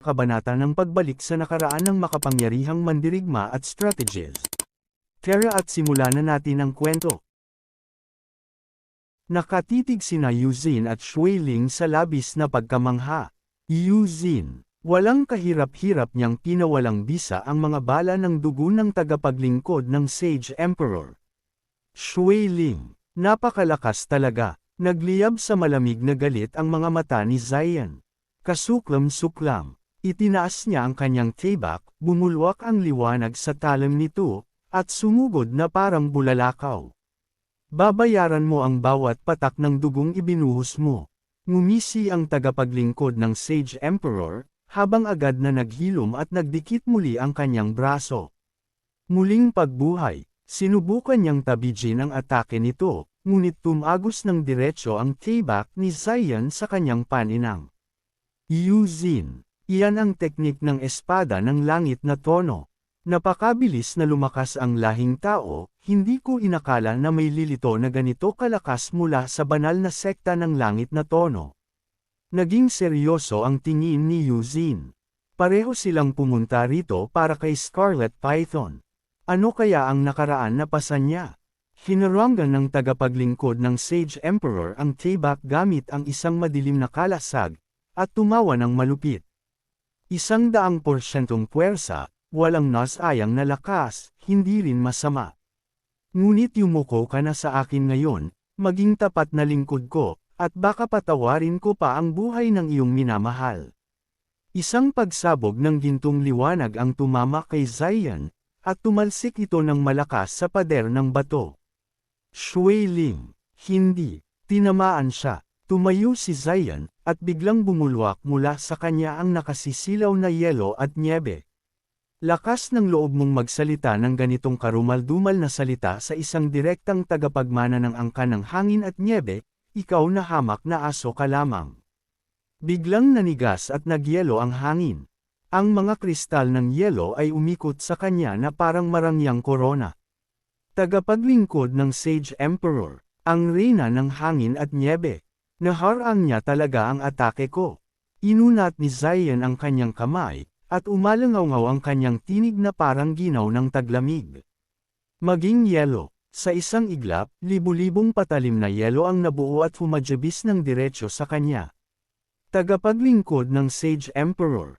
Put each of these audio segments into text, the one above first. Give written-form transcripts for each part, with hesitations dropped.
kabanata ng pagbalik sa nakaraan ng makapangyarihang mandirigma at strategies. Tara at simulan na natin ang kwento. Nakatitig sina Yuzin at Shuiling sa labis na pagkamangha. Yuzin, walang kahirap-hirap niyang pinawalang bisa ang mga bala ng dugo ng tagapaglingkod ng Sage Emperor. Shuiling, napakalakas talaga. Nagliyab sa malamig na galit ang mga mata ni Zion. Kasuklam-suklam, itinaas niya ang kanyang tibak, bumulwak ang liwanag sa talim nito, at sumugod na parang bulalakaw. Babayaran mo ang bawat patak ng dugong ibinuhos mo. Ngumisi ang tagapaglingkod ng Sage Emperor, habang agad na naghilom at nagdikit muli ang kanyang braso. Muling pagbuhay, sinubukan niyang tabijin ang atake nito, ngunit tumagos ng diretso ang tibak ni Zion sa kanyang paninang. Yuzin, iyan ang teknik ng espada ng langit na tono. Napakabilis na lumakas ang lahing tao, hindi ko inakala na may lilito na ganito kalakas mula sa banal na sekta ng langit na tono. Naging seryoso ang tingin ni Yuzin. Pareho silang pumunta rito para kay Scarlet Python. Ano kaya ang nakaraan na pasan niya? Hinarangan ng tagapaglingkod ng Sage Emperor ang tibak gamit ang isang madilim na kalasag, at tumawa ng malupit. 100% puwersa, walang nasayang na lakas, hindi rin masama. Ngunit yumuko ka na sa akin ngayon, maging tapat na lingkod ko, at baka patawarin ko pa ang buhay ng iyong minamahal. Isang pagsabog ng gintong liwanag ang tumama kay Zion, at tumalsik ito ng malakas sa pader ng bato. Shuiling, hindi, tinamaan siya. Tumayo si Zion, at biglang bumulwak mula sa kanya ang nakasisilaw na yelo at nyebe. Lakas ng loob mong magsalita ng ganitong karumal-dumal na salita sa isang direktang tagapagmana ng angkan ng hangin at nyebe, ikaw na hamak na aso ka lamang. Biglang nanigas at nagyelo ang hangin. Ang mga kristal ng yelo ay umikot sa kanya na parang marangyang korona. Tagapaglingkod ng Sage Emperor, ang reyna ng hangin at nyebe. Naharang niya talaga ang atake ko. Inunat ni Zion ang kanyang kamay, at umalangaw ang kanyang tinig na parang ginaw ng taglamig. Maging yelo, sa isang iglap, libu-libong patalim na yelo ang nabuo at humajabis ng diretsyo sa kanya. Tagapaglingkod ng Sage Emperor,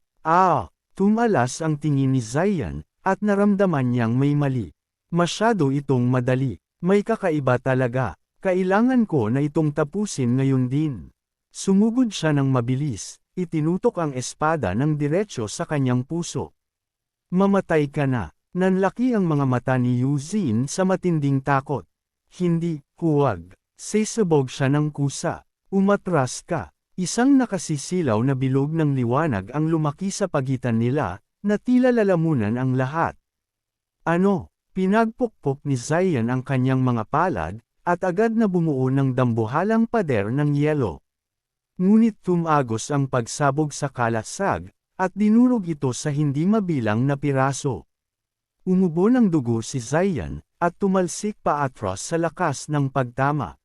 tumalas ang tingin ni Zion, at naramdaman niyang may mali. Masyado itong madali, may kakaiba talaga, kailangan ko na itong tapusin ngayon din. Sumugod siya ng mabilis, itinutok ang espada ng diretsyo sa kanyang puso. Mamatay ka na, nanlaki ang mga mata ni Yuzin sa matinding takot. Hindi, huwag, sisabog siya ng kusa, umatras ka. Isang nakasisilaw na bilog ng liwanag ang lumaki sa pagitan nila, na tila lalamunan ang lahat. Ano? Pinagpukpok ni Zion ang kanyang mga palad, at agad na bumuo ng dambuhalang pader ng yelo. Ngunit tumagos ang pagsabog sa kalasag, at dinurog ito sa hindi mabilang na piraso. Umubo ng dugo si Zion, at tumalsik paatras sa lakas ng pagtama.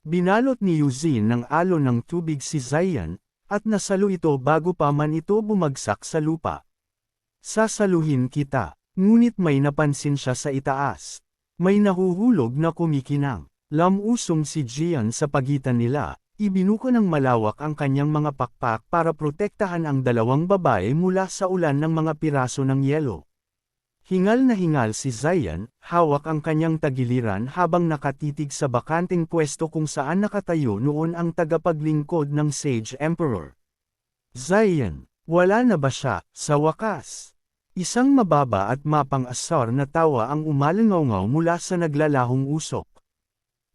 Binalot ni Yuzin ng alon ng tubig si Zion, at nasalo ito bago pa man ito bumagsak sa lupa. Sasaluhin kita. Ngunit may napansin siya sa itaas. May nahuhulog na kumikinang. Lamusong si Jian sa pagitan nila, ibinuko ng malawak ang kanyang mga pakpak para protektahan ang dalawang babae mula sa ulan ng mga piraso ng yelo. Hingal na hingal si Zion, hawak ang kanyang tagiliran habang nakatitig sa bakanteng pwesto kung saan nakatayo noon ang tagapaglingkod ng Sage Emperor. Zion, wala na ba siya, sa wakas? Isang mababa at mapang-asar na tawa ang umalangaw mula sa naglalahong usok.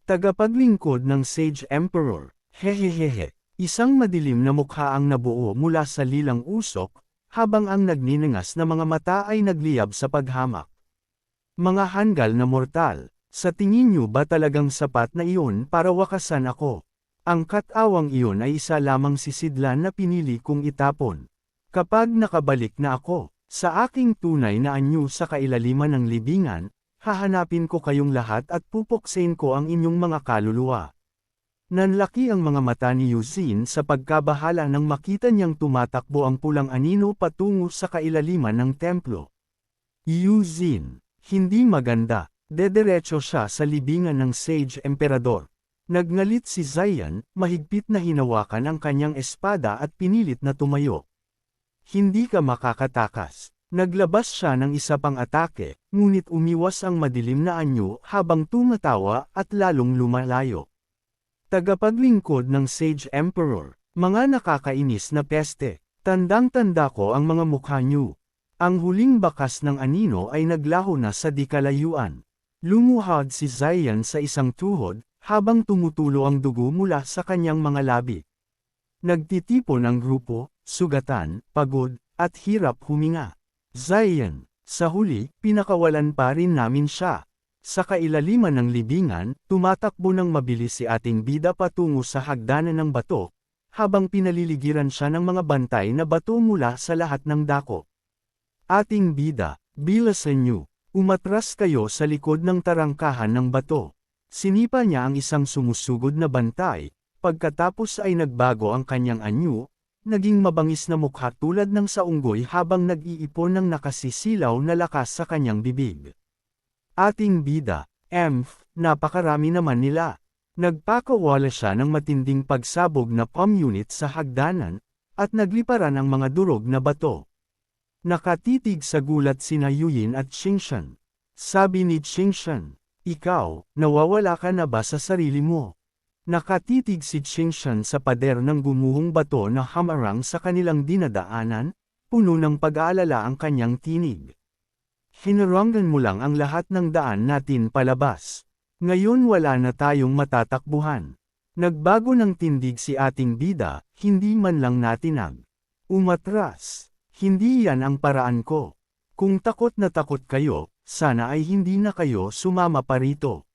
Tagapaglingkod ng Sage Emperor, hehehehe, isang madilim na mukha ang nabuo mula sa lilang usok, habang ang nagniningas na mga mata ay nagliyab sa paghamak. Mga hanggal na mortal, sa tingin niyo ba talagang sapat na iyon para wakasan ako? Ang katawang iyon ay isa lamang sisidlan na pinili kong itapon. Kapag nakabalik na ako, sa aking tunay na anyo sa kailaliman ng libingan, hahanapin ko kayong lahat at pupuksain ko ang inyong mga kaluluwa. Nanlaki ang mga mata ni Yuzin sa pagkabahala nang makita niyang tumatakbo ang pulang anino patungo sa kailaliman ng templo. Yuzin, hindi maganda. Dederecho siya sa libingan ng Sage Emperador. Nagngalit si Zion, mahigpit na hinawakan ang kanyang espada at pinilit na tumayo. Hindi ka makakatakas. Naglabas siya ng isa pang atake, ngunit umiwas ang madilim na anyo habang tumatawa at lalong lumalayo. Tagapaglingkod ng Sage Emperor, mga nakakainis na peste, tandang-tanda ko ang mga mukha niyo. Ang huling bakas ng anino ay naglaho na sa di kalayuan. Lumuhod si Zion sa isang tuhod, habang tumutulo ang dugo mula sa kanyang mga labi. Nagtitipon ang grupo, sugatan, pagod, at hirap huminga. Zion, sa huli, pinakawalan pa rin namin siya. Sa kailaliman ng libingan, tumatakbo ng mabilis si ating bida patungo sa hagdanan ng bato, habang pinaliligiran siya ng mga bantay na bato mula sa lahat ng dako. Ating bida, bilasan niyo, umatras kayo sa likod ng tarangkahan ng bato. Sinipa niya ang isang sumusugod na bantay, pagkatapos ay nagbago ang kanyang anyo, naging mabangis na mukha tulad ng sa unggoy habang nag-iipon ng nakasisilaw na lakas sa kanyang bibig. Ating bida, napakarami naman nila. Nagpakawala siya ng matinding pagsabog na palm unit sa hagdanan, at nagliparan ang mga durog na bato. Nakatitig sa gulat sina Yuyin at Qingshan. Sabi ni Qingshan, ikaw, nawawala ka na ba sa sarili mo? Nakatitig si Qingshan sa pader ng gumuhong bato na hamarang sa kanilang dinadaanan, puno ng pag-aalala ang kanyang tinig. Hinaranggan mo lang ang lahat ng daan natin palabas. Ngayon wala na tayong matatakbuhan. Nagbago ng tindig si ating bida, hindi man lang natinag. Umatras. Hindi yan ang paraan ko. Kung takot na takot kayo, sana ay hindi na kayo sumama pa rito.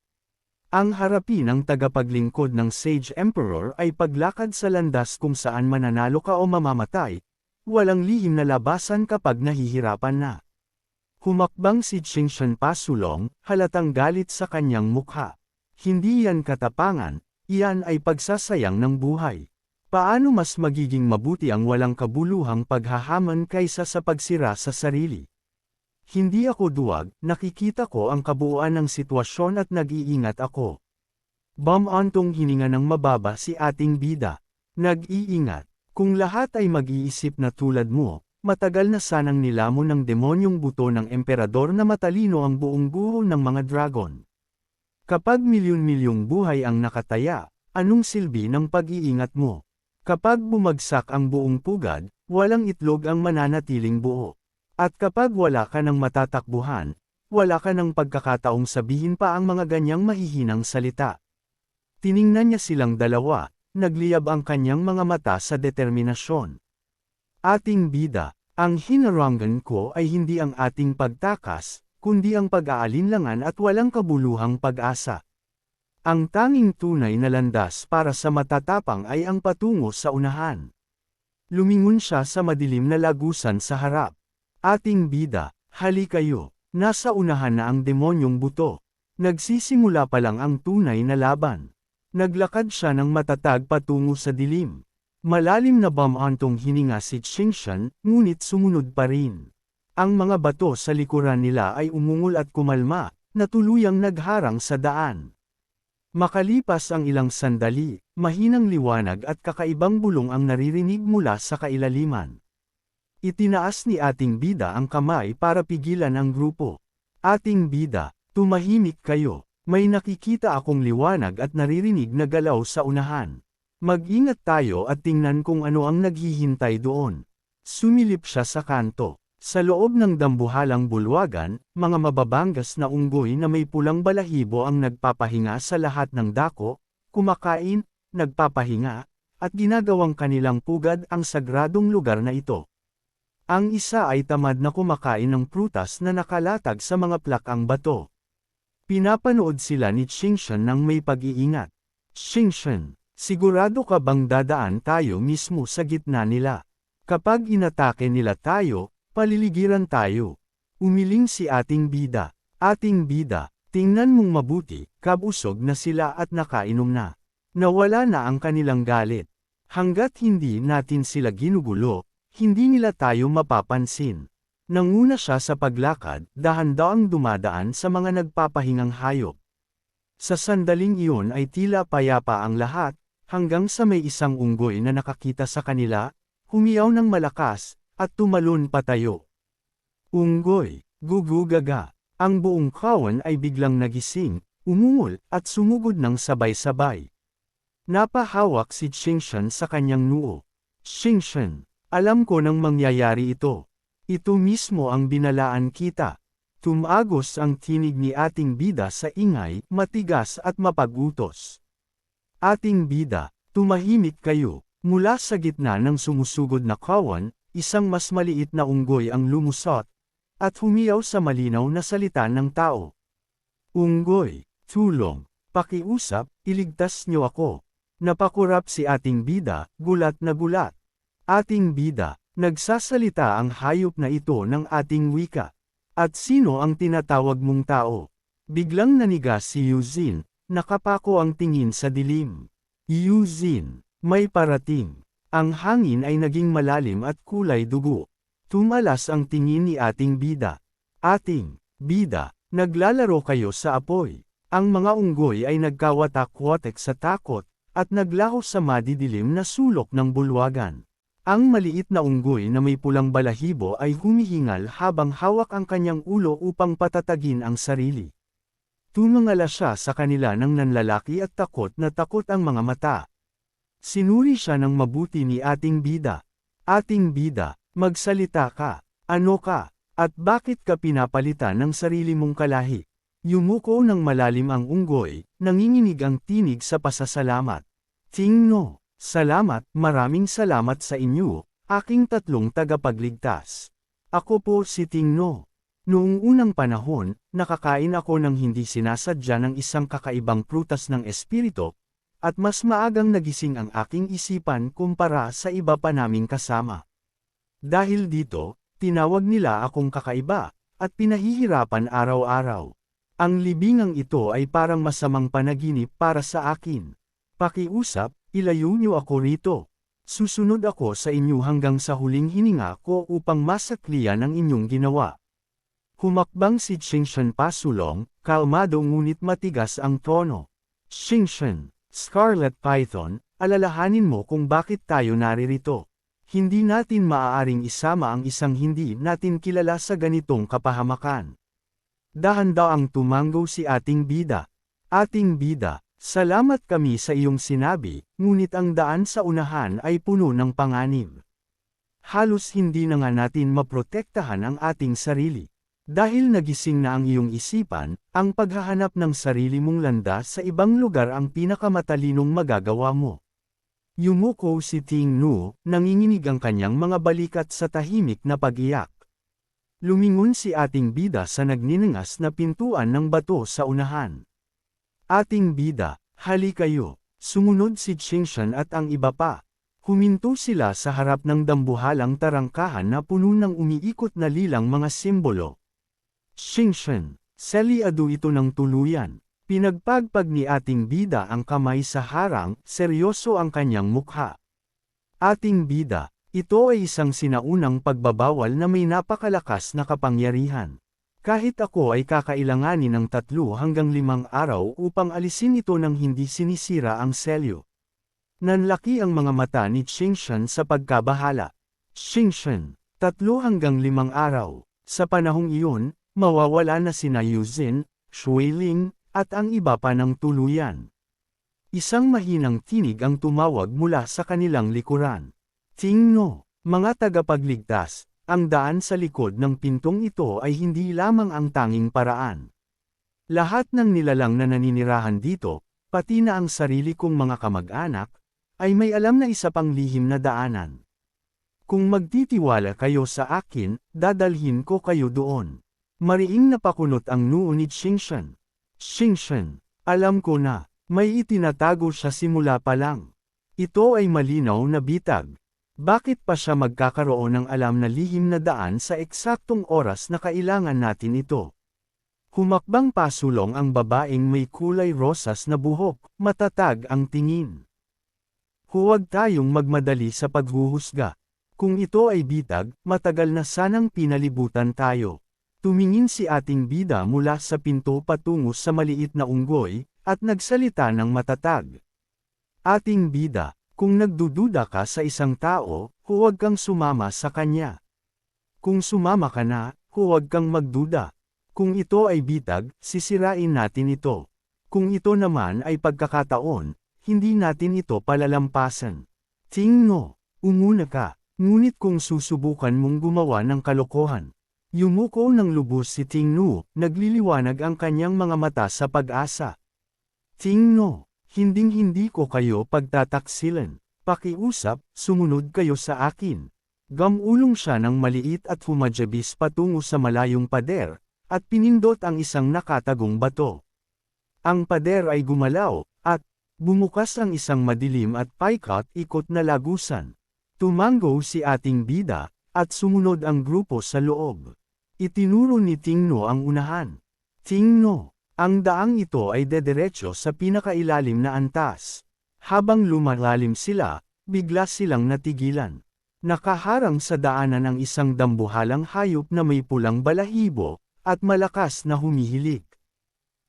Ang harapin ng tagapaglingkod ng Sage Emperor ay paglakad sa landas kung saan mananalo ka o mamamatay, walang lihim na labasan kapag nahihirapan na. Humakbang si Qingshan pasulong, halatang galit sa kanyang mukha. Hindi yan katapangan, iyan ay pagsasayang ng buhay. Paano mas magiging mabuti ang walang kabuluhang paghahaman kaysa sa pagsira sa sarili? Hindi ako duwag, nakikita ko ang kabuuan ng sitwasyon at nag-iingat ako. Bumantong hininga ng mababa si ating bida. Nag-iingat, kung lahat ay mag-iisip na tulad mo, matagal na sanang nilamon ng demonyong buto ng emperador na matalino ang buong guho ng mga dragon. Kapag milyon-milyong buhay ang nakataya, anong silbi ng pag-iingat mo? Kapag bumagsak ang buong pugad, walang itlog ang mananatiling buo. At kapag wala ka ng matatakbuhan, wala ka ng pagkakataong sabihin pa ang mga ganyang mahihinang salita. Tiningnan niya silang dalawa, nagliyab ang kanyang mga mata sa determinasyon. Ating bida, ang hinaranggan ko ay hindi ang ating pagtakas, kundi ang pag-aalinlangan at walang kabuluhang pag-asa. Ang tanging tunay na landas para sa matatapang ay ang patungo sa unahan. Lumingon siya sa madilim na lagusan sa harap. Ating bida, hali kayo, nasa unahan na ang demonyong buto. Nagsisimula pa lang ang tunay na laban. Naglakad siya ng matatag patungo sa dilim. Malalim na bumantong hininga si Qingshan, ngunit sumunod pa rin. Ang mga bato sa likuran nila ay umungol at kumalma, na tuluyang nagharang sa daan. Makalipas ang ilang sandali, mahinang liwanag at kakaibang bulong ang naririnig mula sa kailaliman. Itinaas ni ating bida ang kamay para pigilan ang grupo. Ating bida, tumahimik kayo, may nakikita akong liwanag at naririnig na galaw sa unahan. Mag-ingat tayo at tingnan kung ano ang naghihintay doon. Sumilip siya sa kanto. Sa loob ng dambuhalang bulwagan, mga mababanggas na unggoy na may pulang balahibo ang nagpapahinga sa lahat ng dako, kumakain, nagpapahinga, at ginagawang kanilang pugad ang sagradong lugar na ito. Ang isa ay tamad na kumakain ng prutas na nakalatag sa mga plakang bato. Pinapanood sila ni Qingshan ng may pag-iingat. Qingshan, sigurado ka bang dadaan tayo mismo sa gitna nila? Kapag inatake nila tayo, paliligiran tayo. Umiling si ating bida. Ating bida, tingnan mong mabuti, kabusog na sila at nakainom na. Nawala na ang kanilang galit. Hanggat hindi natin sila ginugulo, hindi nila tayo mapapansin. Nanguna siya sa paglakad, dahan-daang dumadaan sa mga nagpapahingang hayop. Sa sandaling iyon ay tila payapa ang lahat, hanggang sa may isang unggoy na nakakita sa kanila, humiyaw ng malakas, at tumalon patayo. Unggoy, gugugaga. Ang buong kawan ay biglang nagising, umungol, at sumugod ng sabay-sabay. Napahawak si Xingshan sa kanyang noo. Xingshan, alam ko nang mangyayari ito. Ito mismo ang binalaan kita. Tumagos ang tinig ni ating bida sa ingay, matigas at mapag-utos. Ating bida, tumahimik kayo. Mula sa gitna ng sumusugod na kawan, isang mas maliit na unggoy ang lumusot, at humiyaw sa malinaw na salita ng tao. Unggoy, tulong, pakiusap, iligtas niyo ako. Napakurap si ating bida, gulat na gulat. Ating bida, nagsasalita ang hayop na ito ng ating wika. At sino ang tinatawag mong tao? Biglang nanigas si Yuzin, nakapako ang tingin sa dilim. Yuzin, may parating. Ang hangin ay naging malalim at kulay dugo. Tumalas ang tingin ni ating bida. Ating bida, naglalaro kayo sa apoy. Ang mga unggoy ay nagkawatak-watek sa takot, at naglaho sa madidilim na sulok ng bulwagan. Ang maliit na unggoy na may pulang balahibo ay humihingal habang hawak ang kanyang ulo upang patatagin ang sarili. Tumangala siya sa kanila ng nanlalaki at takot na takot ang mga mata. Sinuri siya ng mabuti ni ating bida. Ating bida, magsalita ka. Ano ka? At bakit ka pinapalitan ng sarili mong kalahi? Yumuko ng malalim ang unggoy, nanginginig ang tinig sa pasasalamat. Tingno, salamat, maraming salamat sa inyo, aking tatlong tagapagligtas. Ako po si Tingno. Noong unang panahon, nakakain ako ng hindi sinasadya ng isang kakaibang prutas ng espiritu, at mas maagang nagising ang aking isipan kumpara sa iba pa naming kasama. Dahil dito, tinawag nila akong kakaiba, at pinahihirapan araw-araw. Ang libingang ito ay parang masamang panaginip para sa akin. Pakiusap, ilayo niyo ako rito. Susunod ako sa inyo hanggang sa huling hininga ko upang masakliyan ang inyong ginawa. Humakbang si Xingshan pasulong, kalmado ngunit matigas ang tono. Xingshan, Scarlet Python, alalahanin mo kung bakit tayo naririto. Hindi natin maaaring isama ang isang hindi natin kilala sa ganitong kapahamakan. Dahan-daang tumango si ating bida. Ating bida, salamat kami sa iyong sinabi, ngunit ang daan sa unahan ay puno ng panganib. Halos hindi na nga natin maprotektahan ang ating sarili. Dahil nagising na ang iyong isipan, ang paghahanap ng sarili mong landas sa ibang lugar ang pinakamatalinong magagawa mo. Yumuko si Ting Nu, nanginginig ang kanyang mga balikat sa tahimik na pag-iyak. Lumingon si ating bida sa nagniningas na pintuan ng bato sa unahan. Ating bida, hali kayo. Sumunod si Xingshan at ang iba pa. Huminto sila sa harap ng dambuhalang tarangkahan na puno ng umiikot na lilang mga simbolo. Xingshan, seliado ito ng tuluyan. Pinagpagpag ni ating bida ang kamay sa harang, seryoso ang kanyang mukha. Ating bida, ito ay isang sinaunang pagbabawal na may napakalakas na kapangyarihan. Kahit ako ay kakailanganin ng 3 hanggang 5 araw upang alisin ito nang hindi sinisira ang selyo. Nanlaki ang mga mata ni Xingshan sa pagkabahala. Xingshan, 3 hanggang 5 araw. Sa panahong iyon, mawawala na sina Yuzin, Shuiling, at ang iba pa ng tuluyan. Isang mahinang tinig ang tumawag mula sa kanilang likuran. Tingno, mga tagapagligtas, ang daan sa likod ng pintong ito ay hindi lamang ang tanging paraan. Lahat ng nilalang na naninirahan dito, pati na ang sarili kong mga kamag-anak, ay may alam na isa pang lihim na daanan. Kung magtitiwala kayo sa akin, dadalhin ko kayo doon. Mariing napakunot ang noo ni Xingshan. Xingshan, alam ko na, may itinatago siya simula pa lang. Ito ay malinaw na bitag. Bakit pa siya magkakaroon ng alam na lihim na daan sa eksaktong oras na kailangan natin ito? Humakbang pasulong ang babaeng may kulay rosas na buhok, matatag ang tingin. Huwag tayong magmadali sa paghuhusga. Kung ito ay bitag, matagal na sanang pinalibutan tayo. Tumingin si ating bida mula sa pinto patungo sa maliit na unggoy, at nagsalita ng matatag. Ating bida, kung nagdududa ka sa isang tao, huwag kang sumama sa kanya. Kung sumama ka na, huwag kang magduda. Kung ito ay bitag, sisirain natin ito. Kung ito naman ay pagkakataon, hindi natin ito palalampasan. Tingno, umuna ka, ngunit kung susubukan mong gumawa ng kalokohan. Yumuko ng lubos si Tingnu, nagliliwanag ang kanyang mga mata sa pag-asa. Tingno, hinding-hindi ko kayo pagtataksilan. Pakiusap, sumunod kayo sa akin. Gamulong siya ng maliit at humajabis patungo sa malayong pader, at pinindot ang isang nakatagong bato. Ang pader ay gumalaw, at bumukas ang isang madilim at paikot-ikot na lagusan. Tumango si ating bida, at sumunod ang grupo sa loob. Itinuro ni Tingno ang unahan. Tingno, ang daang ito ay dederecho sa pinakailalim na antas. Habang lumalalim sila, bigla silang natigilan. Nakaharang sa daanan ang isang dambuhalang hayop na may pulang balahibo, at malakas na humihilik.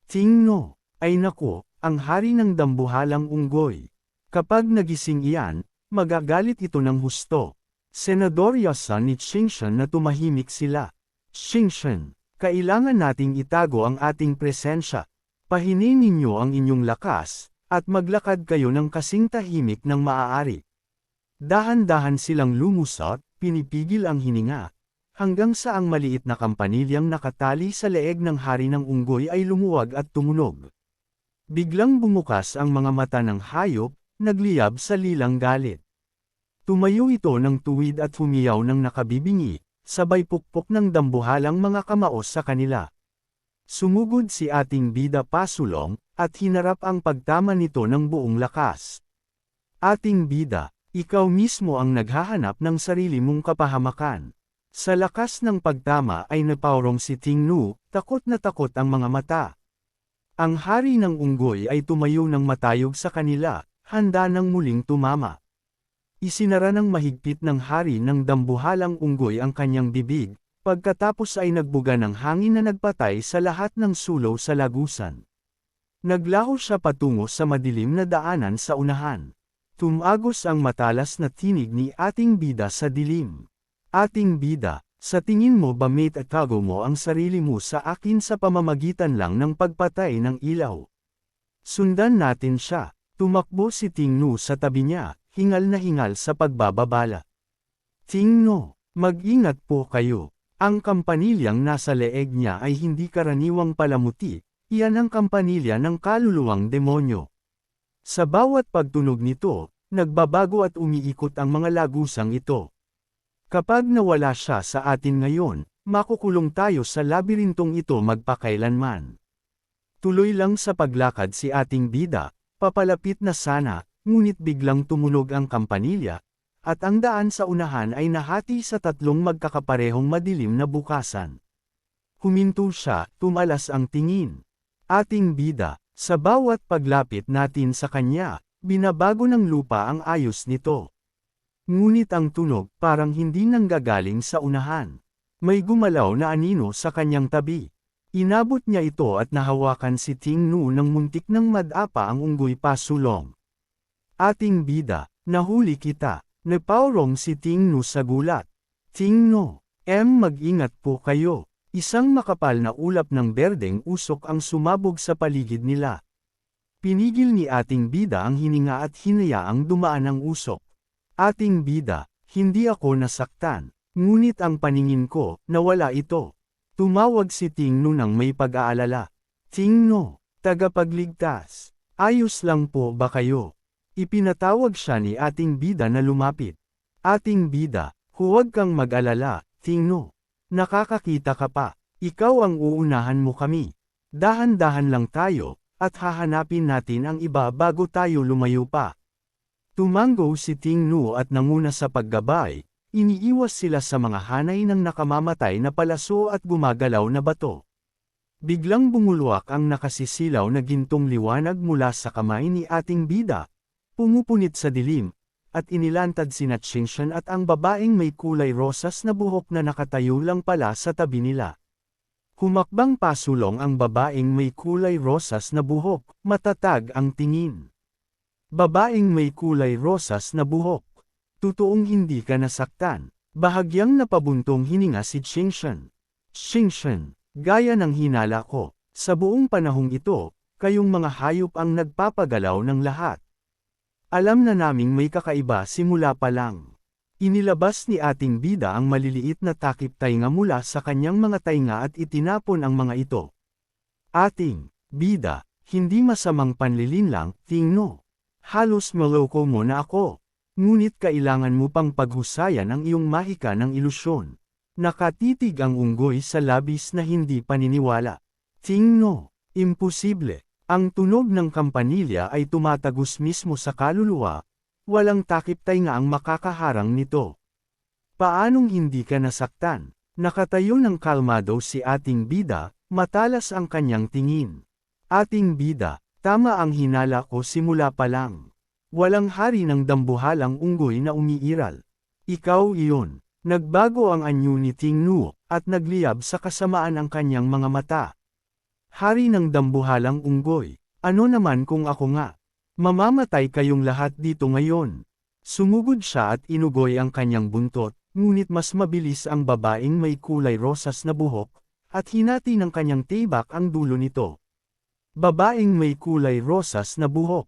Tingno, ay nako, ang hari ng dambuhalang unggoy. Kapag nagising iyan, magagalit ito ng husto. Senador Yasan ni Xingshan na tumahimik sila. Xingshan, kailangan nating itago ang ating presensya. Pahinin ninyo ang inyong lakas, at maglakad kayo ng kasing tahimik ng maaari. Dahan-dahan silang lumusot, pinipigil ang hininga, hanggang sa ang maliit na kampanilyang nakatali sa leeg ng hari ng unggoy ay lumuwag at tumunog. Biglang bumukas ang mga mata ng hayop, nagliyab sa lilang galit. Tumayo ito ng tuwid at humiyaw ng nakabibingi, sabay pukpok ng dambuhalang mga kamaos sa kanila. Sumugod si ating bida pasulong, at hinarap ang pagtama nito ng buong lakas. Ating bida, ikaw mismo ang naghahanap ng sarili mong kapahamakan. Sa lakas ng pagtama ay napaurong si Tingnu, takot na takot ang mga mata. Ang hari ng unggoy ay tumayo ng matayog sa kanila, handa ng muling tumama. Isinara ng mahigpit ng hari ng dambuhalang unggoy ang kanyang bibig, pagkatapos ay nagbuga ng hangin na nagpatay sa lahat ng sulong sa lagusan. Naglaho siya patungo sa madilim na daanan sa unahan. Tumagos ang matalas na tinig ni ating bida sa dilim. Ating bida, sa tingin mo ba may tatago mo ang sarili mo sa akin sa pamamagitan lang ng pagpatay ng ilaw? Sundan natin siya. Tumakbo si Tingnu sa tabi niya, hingal na hingal sa pagbababala. Tingno, mag-ingat po kayo. Ang kampanilyang nasa leeg niya ay hindi karaniwang palamuti, iyan ang kampanilya ng kaluluwang demonyo. Sa bawat pagtunog nito, nagbabago at umiikot ang mga lagusang ito. Kapag nawala siya sa atin ngayon, makukulong tayo sa labirintong ito magpakailanman. Tuloy lang sa paglakad si ating bida, papalapit na sana, ngunit biglang tumunog ang kampanilya, at ang daan sa unahan ay nahati sa tatlong magkakaparehong madilim na bukasan. Huminto siya, tumalas ang tingin. Ating bida, sa bawat paglapit natin sa kanya, binabago ng lupa ang ayos nito. Ngunit ang tunog parang hindi nanggagaling sa unahan. May gumalaw na anino sa kanyang tabi. Inabot niya ito at nahawakan si Tingnu nang muntik nang madapa ang unggoy pasulong. Ating bida, nahuli kita. Napaurong si Tingnu sa gulat. Tingno, mag-ingat po kayo. Isang makapal na ulap ng berdeng usok ang sumabog sa paligid nila. Pinigil ni ating bida ang hininga at hinayaang dumaan ang usok. Ating bida, hindi ako nasaktan, ngunit ang paningin ko, nawala ito. Tumawag si Tingnu nang may pag-aalala. Tingno, tagapagligtas, ayos lang po ba kayo? Ipinatawag siya ni ating bida na lumapit. Ating bida, huwag kang mag-alala, Tingno. Nakakakita ka pa, ikaw ang uunahan mo kami. Dahan-dahan lang tayo, at hahanapin natin ang iba bago tayo lumayo pa. Tumango si Tingnu at nanguna sa paggabay, iniiwas sila sa mga hanay ng nakamamatay na palaso at gumagalaw na bato. Biglang bumulwak ang nakasisilaw na gintong liwanag mula sa kamay ni ating bida, pumupunit sa dilim, at inilantad sina Qingshan at ang babaeng may kulay rosas na buhok na nakatayo lang pala sa tabi nila. Humakbang pasulong ang babaeng may kulay rosas na buhok, matatag ang tingin. Babaeng may kulay rosas na buhok. Totoong hindi ka nasaktan. Bahagyang napabuntong hininga si Qingshan. Qingshan, gaya ng hinala ko, sa buong panahong ito, kayong mga hayop ang nagpapagalaw ng lahat. Alam na naming may kakaiba simula pa lang. Inilabas ni ating bida ang maliliit na takip tainga mula sa kanyang mga tainga at itinapon ang mga ito. Ating bida, hindi masamang panlilinlang, tingno. Halos maloko mo na ako. Ngunit kailangan mo pang paghusayan ang iyong mahika ng ilusyon. Nakatitig ang unggoy sa labis na hindi paniniwala. Tingno, imposible. Ang tunog ng kampanilya ay tumatagos mismo sa kaluluwa, walang takip tainga ang makakaharang nito. Paanong hindi ka nasaktan? Nakatayo ng kalmado si ating bida, matalas ang kanyang tingin. Ating bida, tama ang hinala ko simula pa lang. Walang hari ng dambuhalang unggoy na umiiral. Ikaw iyon. Nagbago ang anyo ni Tingnu, at nagliyab sa kasamaan ang kanyang mga mata. Hari ng dambuhalang unggoy, ano naman kung ako nga? Mamamatay kayong lahat dito ngayon. Sumugod siya at inugoy ang kanyang buntot, ngunit mas mabilis ang babaeng may kulay rosas na buhok, at hinati ng kanyang tibak ang dulo nito. Babaeng may kulay rosas na buhok.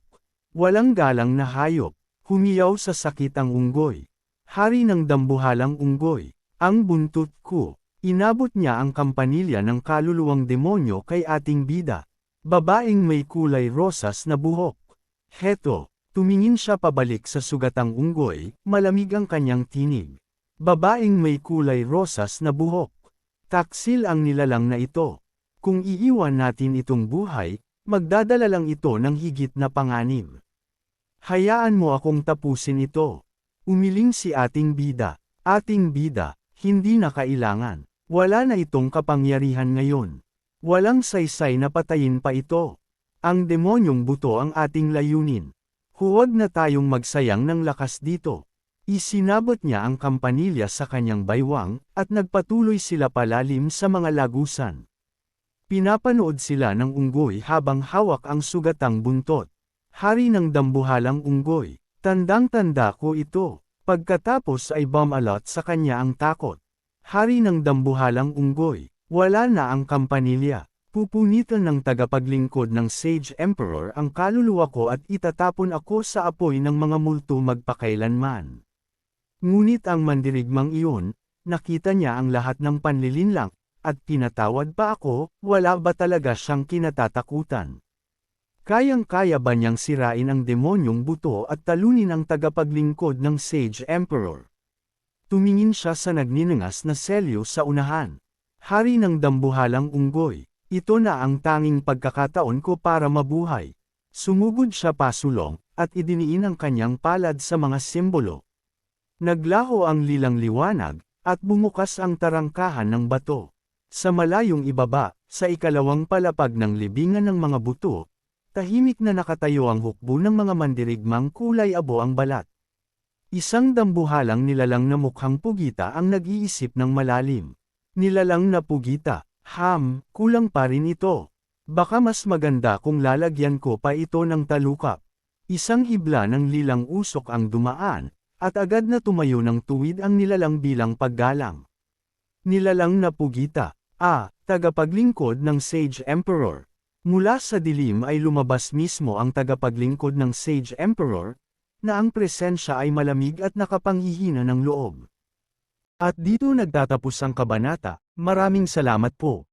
Walang galang na hayop. Humiyaw sa sakit ang unggoy. Hari ng dambuhalang unggoy, ang buntot ko. Inabot niya ang kampanilya ng kaluluwang demonyo kay ating bida. Babaeng may kulay rosas na buhok. Heto, tumingin siya pabalik sa sugatang unggoy, malamig ang kanyang tinig. Babaeng may kulay rosas na buhok. Taksil ang nilalang na ito. Kung iiwan natin itong buhay, magdadala lang ito ng higit na panganib. Hayaan mo akong tapusin ito. Umiling si ating bida. Ating bida, hindi na kailangan. Wala na itong kapangyarihan ngayon. Walang saysay na patayin pa ito. Ang demonyong buto ang ating layunin. Huwag na tayong magsayang ng lakas dito. Isinabot niya ang kampanilya sa kanyang baywang, at nagpatuloy sila palalim sa mga lagusan. Pinapanood sila ng unggoy habang hawak ang sugatang buntot. Hari ng dambuhalang unggoy. Tandang-tanda ko ito. Pagkatapos ay bumalot sa kanya ang takot. Hari ng dambuhalang unggoy. Wala na ang kampanilya. Pupunitan ng tagapaglingkod ng Sage Emperor ang kaluluwa ko at itatapon ako sa apoy ng mga multo magpakailanman. Ngunit ang mandirigmang iyon, nakita niya ang lahat ng panlilinlang, at pinatawad pa ako, wala ba talaga siyang kinatatakutan? Kayang-kaya ba niyang sirain ang demonyong buto at talunin ang tagapaglingkod ng Sage Emperor? Tumingin siya sa nagninangas na selyo sa unahan. Hari ng dambuhalang unggoy, ito na ang tanging pagkakataon ko para mabuhay. Sumugod siya pasulong, at idiniin ang kanyang palad sa mga simbolo. Naglaho ang lilang liwanag, at bumukas ang tarangkahan ng bato. Sa malayong ibaba, sa ikalawang palapag ng libingan ng mga buto, tahimik na nakatayo ang hukbo ng mga mandirigmang kulay abo ang balat. Isang dambuhalang nilalang na mukhang pugita ang nag-iisip ng malalim. Nilalang na pugita, kulang pa rin ito. Baka mas maganda kung lalagyan ko pa ito ng talukap. Isang hibla ng lilang usok ang dumaan, at agad na tumayo ng tuwid ang nilalang bilang paggalang. Nilalang na pugita, tagapaglingkod ng Sage Emperor. Mula sa dilim ay lumabas mismo ang tagapaglingkod ng Sage Emperor, na ang presensya ay malamig at nakapanghihina ng loob. At dito nagtatapos ang kabanata. Maraming salamat po.